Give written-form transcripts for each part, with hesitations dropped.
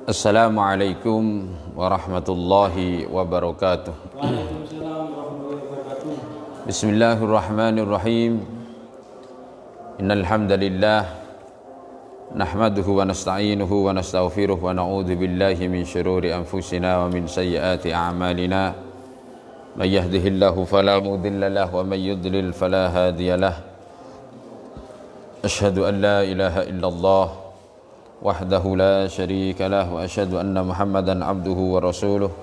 Assalamualaikum warahmatullahi wabarakatuh. Bismillahirrahmanirrahim. Innal hamdalillah nahmaduhu wa nasta'inuhu wa nastaghfiruh wa na'udzu billahi min shururi anfusina wa min sayyiati a'malina. May yahdihillahu fala mudilla lahu wa may yudlil fala hadiya lahu. Asyhadu an la ilaha illallah wahdahu la syarika lah wa asyhadu anna Muhammadan abduhu wa rasuluh.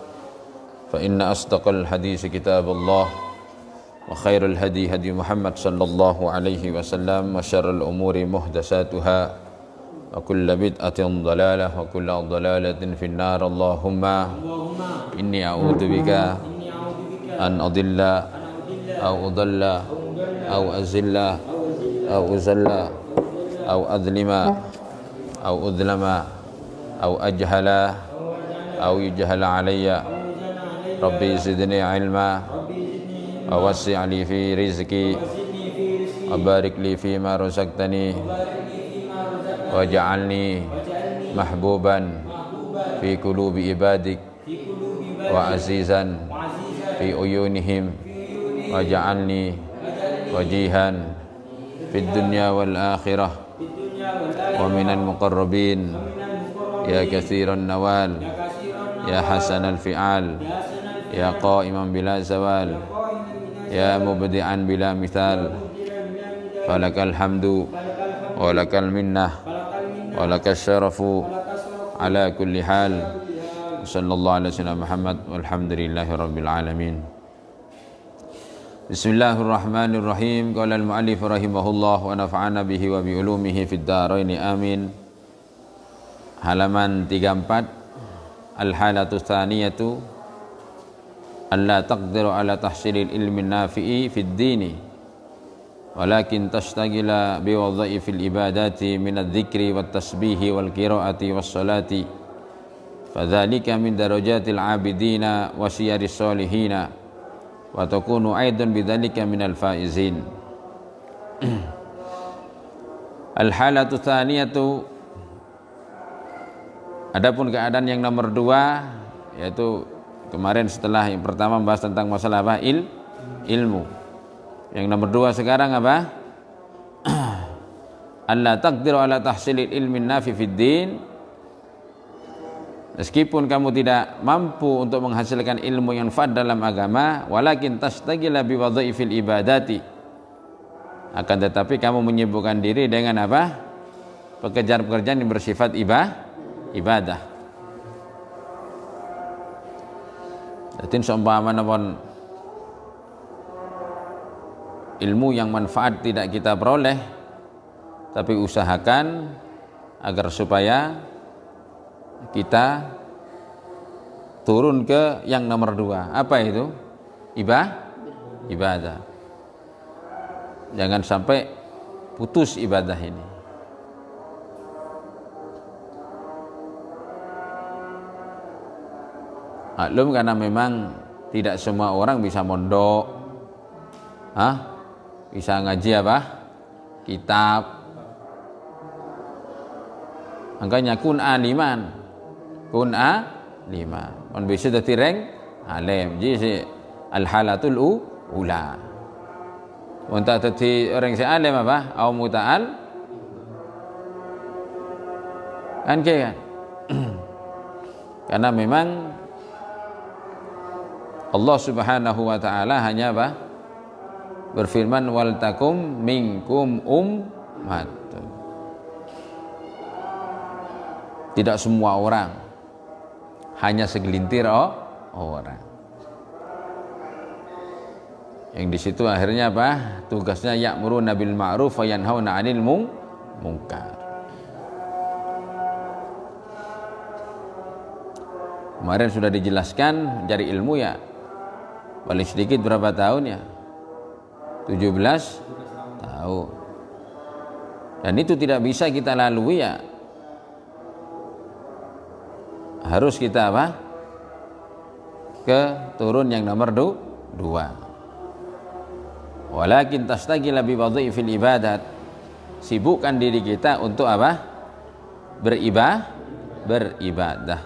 Fa inna asdaqal hadits kitabullah wa khairul hadi hadi Muhammad sallallahu alaihi wasallam wa syarrul umuri muhdatsatuha wa kullu bid'atin dhalalah wa kullu dhalalatin finnar. Allahumma inni a'udzu bika an adilla aw udalla aw azilla aw uzalla aw adlima aw udlama aw ajhala aw yujhala alayya. Rabbi zidni ilma wa wassi' li fi rizqi wa barik li fi ma razaqtani wa ja'alni mahbuban fi qulubi ibadik wa azizan fi uyunihim wa ja'alni wajihan fid dunya wal akhirah wa minal muqarrabin ya katsiran nawal ya hasanal fi'al ya qa'iman bila zawal ya mubdi'an bila mithal. Falakal hamdu wa lakal minnah wa lakas syarafu ala kulli hal. Sallallahu alaihi wasallam Muhammad walhamdulillahi rabbil alamin. Bismillahirrahmanirrahim. Qala al-mu'allif rahimahullah wa nafa'ana bihi wa bi ulumihi fid dharain amin. Halaman 34. Al-halatu tsaniyatu alla taqdiru ala tahsilil ilmi nafi'i fid dini walakin tashtagila bi wadha'ifil ibadati min adh-dhikri wat tasbihi wal qira'ati was salati fadzalika min darajatil 'abidina wa siyaris solihina wa takunu aidan bidzalika minal faizin. Al-halatu tsaniyatu, adapun keadaan yang nomor dua, yaitu kemarin setelah yang pertama membahas tentang masalah apa? Ilmu. Yang nomor dua sekarang apa? Alla taqdiru ala tahsilil ilmin nafi fid din. Meskipun kamu tidak mampu untuk menghasilkan ilmu yang manfaat dalam agama, walakin tashtagila bi wadhaifil ibadati, akan tetapi kamu menyibukkan diri dengan apa? Pekerjaan-pekerjaan yang bersifat ibadah. Jadi seumpamanya pun ilmu yang manfaat tidak kita peroleh, tapi usahakan agar supaya kita turun ke yang nomor dua. Apa itu? Ibadah. Jangan sampai putus ibadah ini. Maklum karena memang tidak semua orang bisa mondok, bisa ngaji apa? Kitab. Angkanya kun aliman. Man bisa dadi reng alim. Jadi si al-halatul ula. Untuk dadi orang si alim apa? Au muta'al. Kan kan? Karena memang Allah Subhanahu wa taala hanya apa? Berfirman wal takum minkum ummatun. Tidak semua orang, hanya segelintir orang. Yang di situ akhirnya apa? Tugasnya ya'muruna bil ma'ruf wa yanhauna 'anil munkar. Kemarin sudah dijelaskan mencari ilmu ya paling sedikit berapa tahun ya? 17 tahun. Dan itu tidak bisa kita lalui ya. Harus kita apa? Ke turun yang nomor 2. Walakin tashtagila bi wadhaifil ibadat. Sibukkan diri kita untuk apa? beribadah.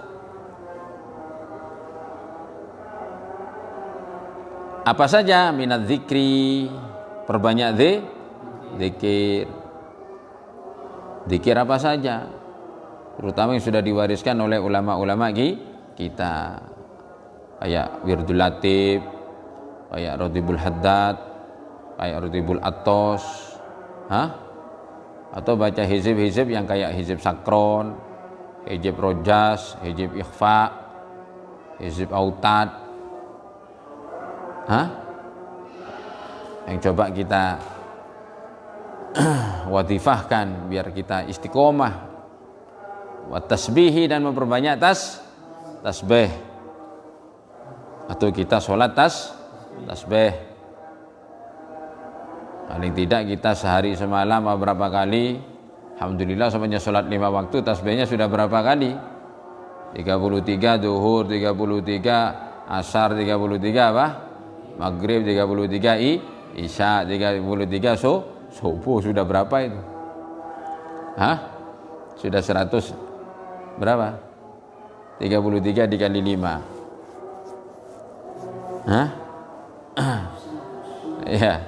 Apa saja? Minadz zikri, perbanyak zikir. Zikir apa saja? Terutama yang sudah diwariskan oleh ulama-ulama kita. Kayak Wirdul Latif, kayak Radibul Haddad, kayak Radibul Attos, atau baca hizib-hizib yang kayak hizib sakron, hizib rojas, hizib ikhfa, hizib autad, yang coba kita wadifahkan biar kita istiqomah, wa tasbihi, dan memperbanyak tasbih, atau kita sholat tasbih. Paling tidak kita sehari semalam berapa kali? Alhamdulillah semuanya sholat 5 waktu, tasbihnya sudah berapa kali? 33 duhur, 33 asar, 33 apa? Maghrib, 33 isya, 33 subuh. Sudah berapa itu? Sudah 100 berapa? 33 dikali 5. Ya.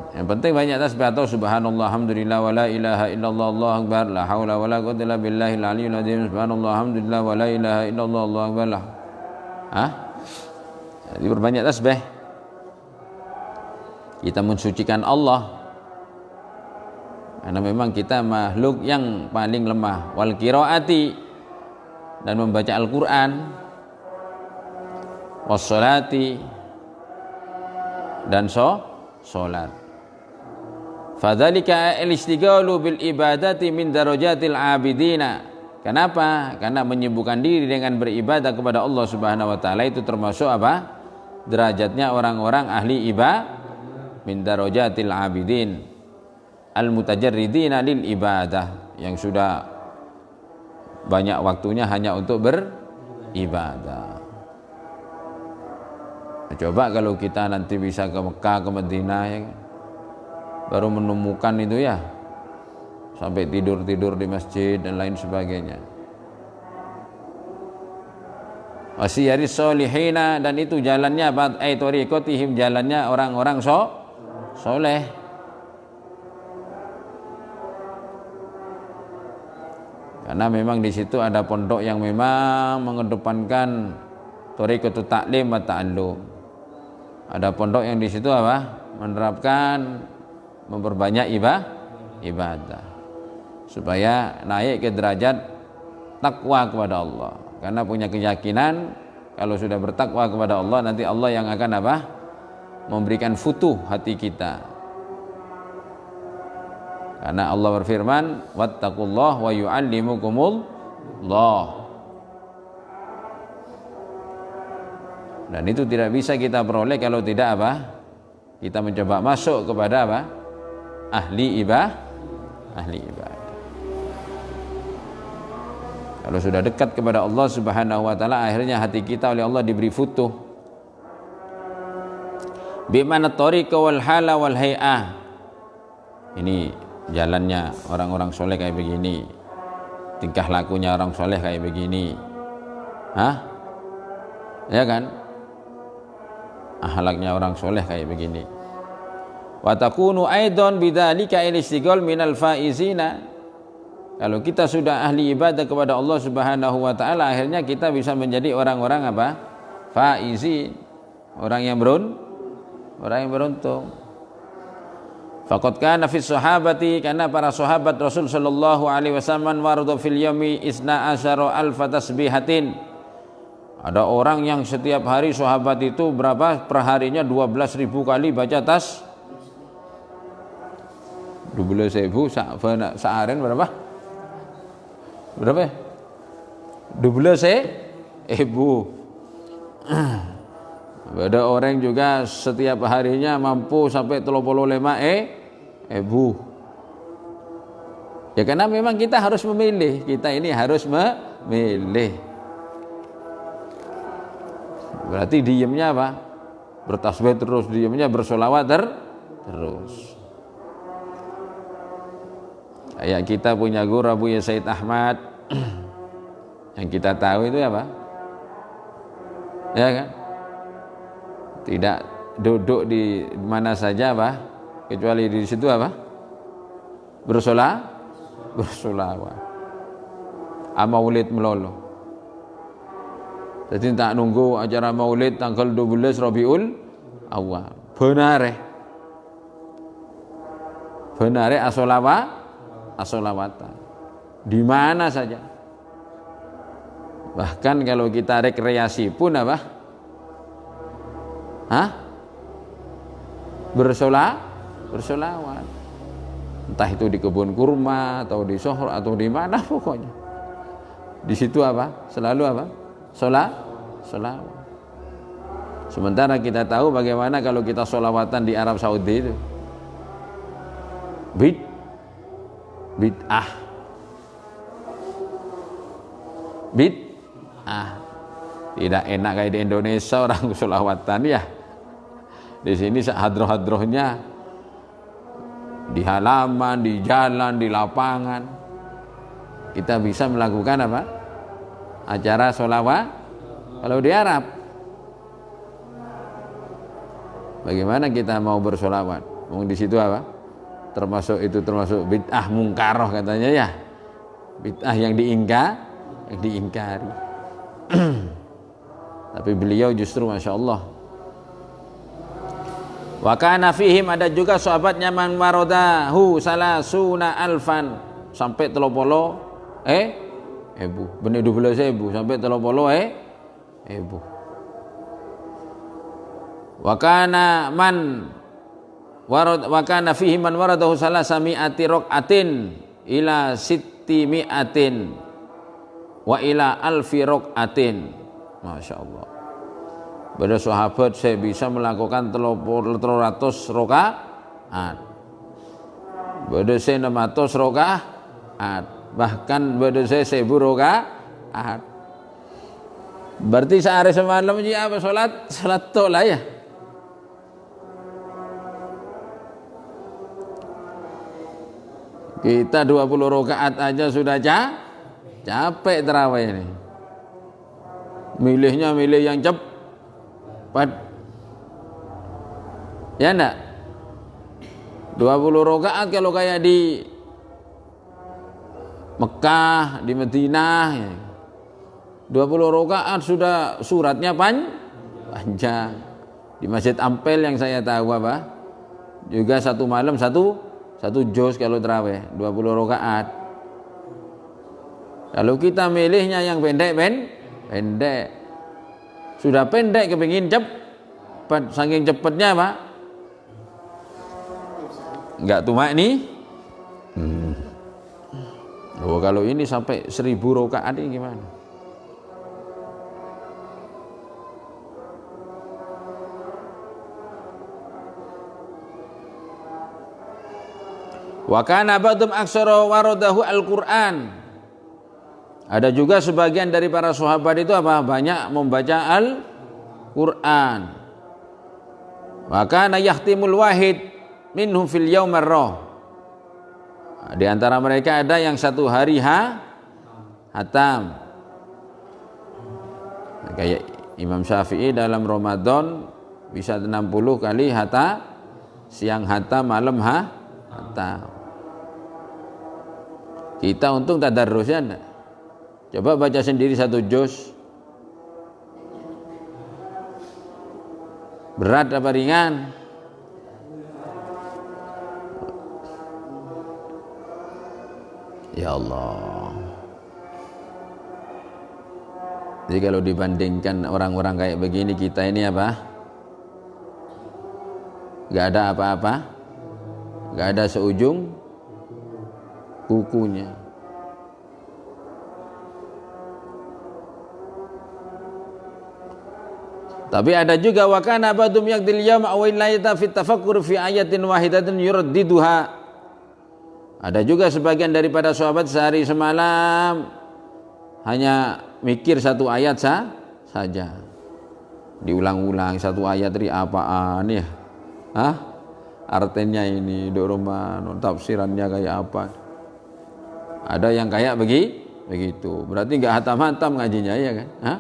Yang penting banyak tasbih atau subhanallah, alhamdulillah, wa la ilaha illallah, Allahu akbar, la haula wa la quwwata illa billahil aliyyil azim, subhanallah, alhamdulillah, wa la ilaha illallah, Allahu akbar. Jadi berbanyak tasbih. Kita mensucikan Allah. Karena memang kita makhluk yang paling lemah. Wal qiraati, dan membaca Al-Qur'an. Wassalati, dan salat. Fadzalika al-istighalu bil ibadati min darajatil abidina. Kenapa? Karena menyibukkan diri dengan beribadah kepada Allah Subhanahu wa taala itu termasuk apa? Derajatnya orang-orang ahli min darajatil abidin al-mutajarridina lil ibadah, yang sudah banyak waktunya hanya untuk beribadah. Coba kalau kita nanti bisa ke Mekah, ke Madinah, ya, baru menemukan itu ya, sampai tidur-tidur di masjid dan lain sebagainya. Wasiyari solihina, dan itu jalannya apa? Tariqatihim, jalannya orang-orang soleh. Karena memang di situ ada pondok yang memang mengedepankan tariqatut ta'lim wa ta'allum. Ada pondok yang di situ apa? Menerapkan memperbanyak ibadah supaya naik ke derajat takwa kepada Allah. Karena punya keyakinan kalau sudah bertakwa kepada Allah, nanti Allah yang akan apa? Memberikan futuh hati kita. Karena Allah berfirman, wattaqullah wa yu'allimukumullah. Dan itu tidak bisa kita peroleh kalau tidak apa? Kita mencoba masuk kepada apa? Ahli ibadah. Kalau sudah dekat kepada Allah Subhanahu wa taala, akhirnya hati kita oleh Allah diberi futuh. Bimana tariqa wal hala wal hay'ah. Ini jalannya orang-orang soleh kayak begini. Tingkah lakunya orang soleh kayak begini. Ya kan? Akhlaknya orang soleh kayak begini. Wa takunu aidan bidzalika al-istighal minal faizina. Kalau kita sudah ahli ibadah kepada Allah Subhanahu wa taala, akhirnya kita bisa menjadi orang-orang apa? Faizin, orang yang beruntung. Faqad kana fi sahabati, karena para sahabat Rasul sallallahu alaihi wasallam waradu fil yaumi 12,000 tasbihatin. Ada orang yang setiap hari sahabat itu berapa? Perharinya 12.000 kali baca 12.000 seharian berapa? Berapa ya? 12.000. Ada orang juga setiap harinya mampu sampai 35.000. Ya karena memang kita harus memilih. Kita ini harus memilih. Berarti diamnya apa? Bertasbih terus, diamnya bersolawat terus. Kayak kita punya guru Abu Said Ahmad, Yang kita tahu itu apa? Ya kan? Tidak duduk di mana saja apa? Kecuali di situ apa? Bersolawat. Maulid melolo. Jadi tak nunggu acara maulid tanggal 12 Rabiul Awal. Benare asolawatan. Di mana saja. Bahkan kalau kita rekreasi pun apa? Bersolawat. Entah itu di kebun kurma atau di Sohor atau di mana pokoknya. Di situ apa? Selalu apa? Solawat. Sementara kita tahu bagaimana kalau kita solawatan di Arab Saudi itu. Bid'ah. Tidak enak kayak di Indonesia orang solawatan ya. Di sini hadroh-hadrohnya di halaman, di jalan, di lapangan. Kita bisa melakukan apa? Acara solawat. Kalau di Arab, bagaimana kita mau bersolawat? Mau di situ apa? Termasuk bid'ah mungkaroh katanya ya. Bid'ah yang diingkari. Tapi beliau justru Masya Allah. Wa kana fihim, ada juga sahabatnya man waradahu salasuna alfan, sampai 30 ebu, benih 12.000 sampai 30 ebu. Wa kana fihim man waradahu salasami'ati raqatin ila sittimi'atin wa ila alfi raqatin. Masya Allah. Pada sahabat saya bisa melakukan 300 rakaat. Pada saya 600 rakaat. Bahkan pada saya 1000 rakaat. Berarti sehari semalam apa salat tolah ya. Kita 20 rakaat aja sudah capek tarawih ini. Milih yang cepat. Ya enggak? 20 rakaat kalau kayak di Mekah, di Madinah ya. 20 rakaat sudah suratnya panjang. Di Masjid Ampel yang saya tahu apa? Juga satu malam satu juz kalau tarawih, 20 rakaat. Kalau kita milihnya yang pendek. Sudah pendek kepingin cepat, saking cepatnya Pak. Enggak tumak nih. Oh, kalau ini sampai 1000 rakaat ini gimana? Wa kana ba'dhum aktsara waradahu al-Qur'an. Ada juga sebagian dari para sahabat itu apa? Banyak membaca Al-Qur'an. Wa kana yahtimul wahid minhum fil yaum marrah. Di antara mereka ada yang satu hari hatam. Kayak Imam Syafi'i dalam Ramadan bisa 60 kali hatam, siang hatam, malam hatam. Kita untung tadarrusnya enggak. Coba baca sendiri 1 juz. Berat apa ringan? Ya Allah. Jadi kalau dibandingkan orang-orang kayak begini, kita ini apa? Gak ada apa-apa, gak ada seujung kukunya. Tapi ada juga wa kana ba'dhum yaqdil yawma aw laylata fi tafakkur fi ayatin wahidatin yuraddiduha. Ada juga sebagian daripada sahabat sehari semalam hanya mikir 1 ayat saja. Diulang-ulang 1 ayat dari apaan ya? Artinya ini, tafsirannya kayak apa? Ada yang kayak Begitu. Berarti nggak hatam-hatam ngajinya ya kan? Hah?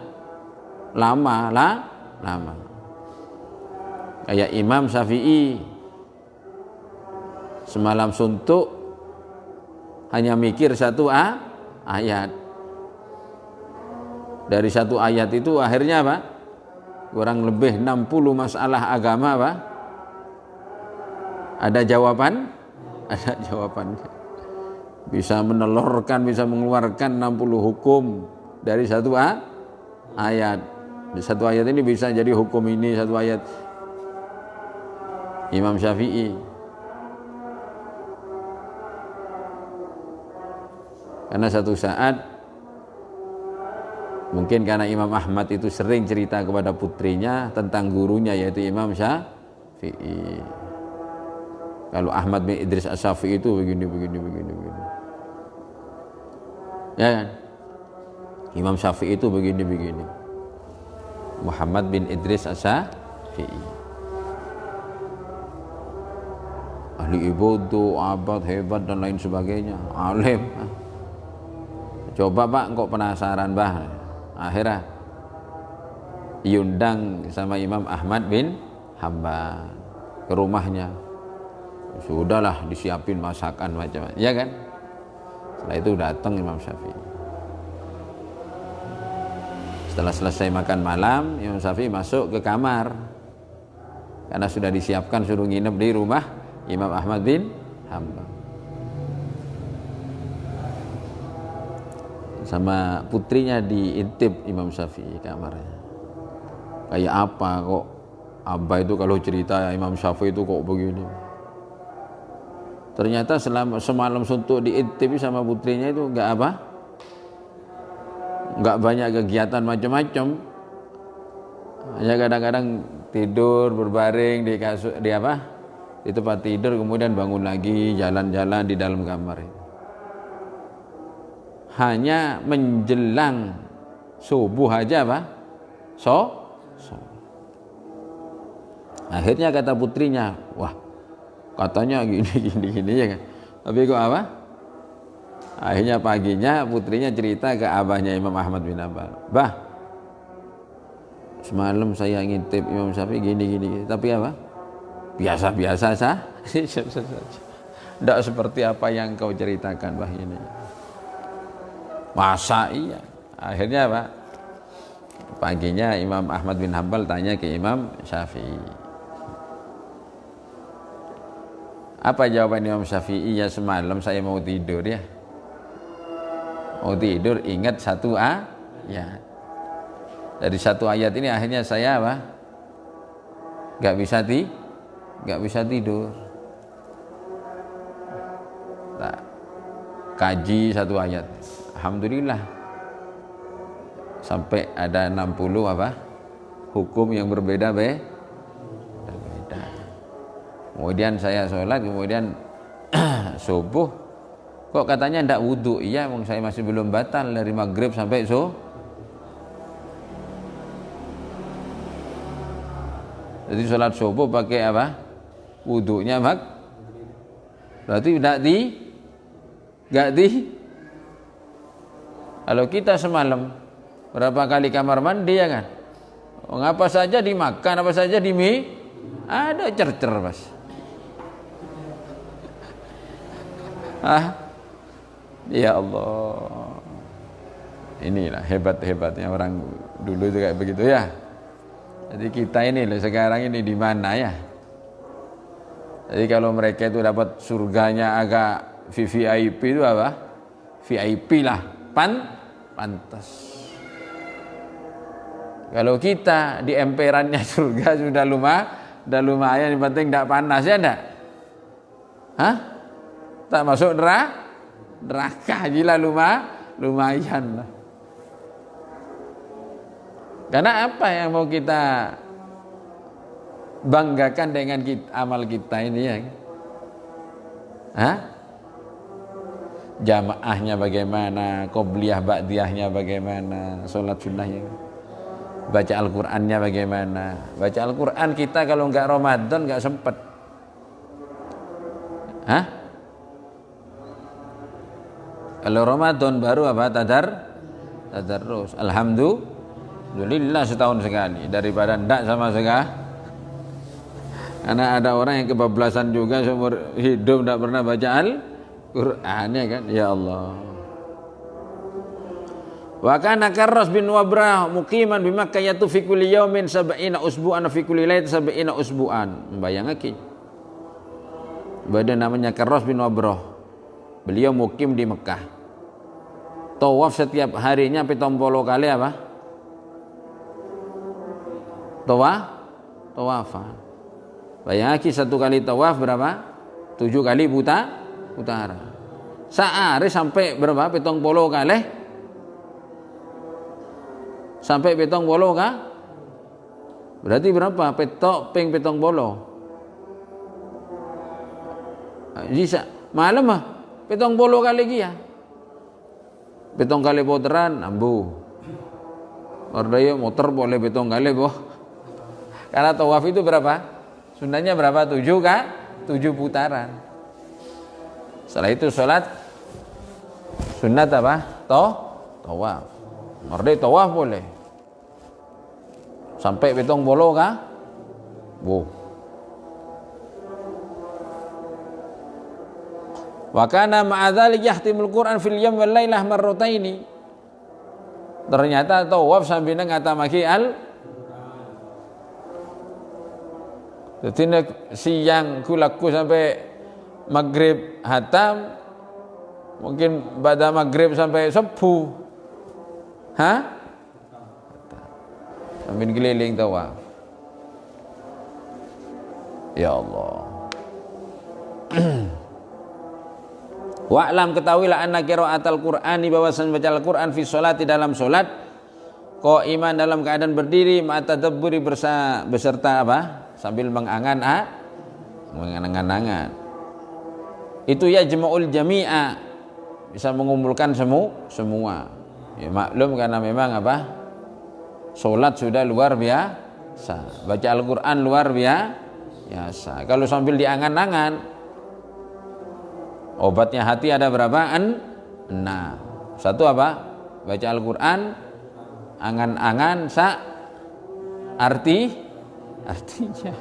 Lama. Kayak Imam Syafi'i semalam suntuk hanya mikir satu ayat. Dari satu ayat itu akhirnya apa? Kurang lebih 60 masalah agama apa? Ada jawaban? Ada jawabannya. Bisa menelurkan, bisa mengeluarkan 60 hukum dari satu ayat. Di satu ayat ini bisa jadi hukum ini, satu ayat. Imam Syafi'i. Karena satu saat, mungkin karena Imam Ahmad itu sering cerita kepada putrinya tentang gurunya yaitu Imam Syafi'i. Kalau Ahmad bin Idris As-Syafi'i itu begini. Ya kan? Imam Syafi'i itu begini. Muhammad bin Idris As-Syafi'i. Ahli ibadah, abad, hebat dan lain sebagainya. Alim. Coba Pak, kok penasaran Bah? Akhirnya diundang sama Imam Ahmad bin Hanbal ke rumahnya. Sudahlah disiapin masakan macam-macam, ya kan? Setelah itu datang Imam Syafi'i. Setelah selesai makan malam, Imam Syafi'i masuk ke kamar karena sudah disiapkan suruh nginep di rumah Imam Ahmad bin Hanbal. Sama putrinya diintip Imam Syafi'i kamarnya. Kayak apa kok Abah itu kalau cerita Imam Syafi'i itu kok begini. Ternyata semalam suntuk diintip sama putrinya itu enggak banyak kegiatan macam-macam. Hanya kadang-kadang tidur berbaring di kasur, di tempat tidur, kemudian bangun lagi jalan-jalan di dalam kamar. Hanya menjelang subuh aja akhirnya kata putrinya, wah katanya gini ya kan, tapi kok akhirnya paginya putrinya cerita ke abahnya Imam Ahmad bin Hanbal, Bah, semalam saya ngintip Imam Syafi'i gini, tapi biasa-biasa saja. Tidak seperti apa yang kau ceritakan Bah ini. Masa iya? Akhirnya paginya Imam Ahmad bin Hanbal tanya ke Imam Syafi'i. Apa jawaban Imam Syafi'i? Ya semalam saya mau tidur ya. Mau tidur ingat satu ayat. Dari satu ayat ini akhirnya saya Gak bisa tidur. Nah, kaji satu ayat. Alhamdulillah. Sampai ada 60 hukum yang berbeda. Kemudian saya sholat, kemudian subuh, kok katanya ndak wudhu? Iya, saya masih belum batal dari maghrib sampai Jadi sholat subuh pakai wudhunya berarti kalau kita semalam berapa kali kamar mandi ya kan? Apa saja dimakan, apa saja ada cercer Mas. Ya Allah, inilah hebatnya orang dulu itu kayak begitu ya. Jadi kita ini sekarang ini di mana ya? Jadi kalau mereka itu dapat surganya agak VIP itu VIP lah, pantas. Kalau kita di emperannya surga sudah lumayan, yang penting tidak panas ya enggak? Tak masuk neraka gila lumayan lah. Karena apa yang mau kita banggakan dengan amal kita ini ya? Jamaahnya bagaimana, qobliyah ba'diyahnya bagaimana, sholat sunnahnya, baca Al-Qur'annya bagaimana. Baca Al-Qur'an kita kalau enggak Ramadan enggak sempat. Kalau Ramadan baru apa? Tadarrus. Alhamdulillah setahun sekali daripada ndak sama sekali. Karena ada orang yang kebablasan juga seumur hidup ndak pernah baca Al-Qur'an, ya kan? Ya Allah. Wa kana Karras bin Wabrah muqiman bi Makkah yatu fi kulli yaumin 70 usbu'an fi kulli lailatin 70 usbu'an. Membayangake. Badan namanya Karras bin Wabrah. Beliau mukim di Mekah. Tawaf setiap harinya 70 kali apa? Tawafan. Bayangake satu kali tawaf berapa? 7 kali putaran. Sehari sampai berapa? 70 kali. Sampai 70 kah? Berarti berapa? Petok ping 70. Bisa malam mah 70 kali lagi ya. 7 kali putaran ambu. Ordaya motor boleh 7 kali boh. Karena tawaf itu berapa? Sunnahnya berapa? 7 kah? 7 putaran. Setelah itu sholat sunnat apa? Tawaf. Ordaya tawaf boleh. Sampai 70 kah? Bu. Wa kana ma'a dzalik yahtimul Qur'an fil yawm wal lailah marrataini. Ternyata tawaf sambil ngatamaki jadi siang kulaku sampai maghrib hatam, mungkin pada maghrib sampai subuh. Sambil keliling tawaf. Ya Allah. Wa'lam ketahuilah anna qira'atal Qur'ani bahwasan baca Al-Qur'an fi sholati dalam salat qaiman dalam keadaan berdiri ma'atadabburi beserta apa? Sambil mengangan-angan. Itu ya jama'ul jami'a, bisa mengumpulkan semua. Ya maklum karena memang apa? Salat sudah luar biasa. Baca Al-Qur'an luar biasa. Kalau sambil diangan-angan, obatnya hati ada berapa? 6. Satu apa? Baca Al-Qur'an, angan-angan artinya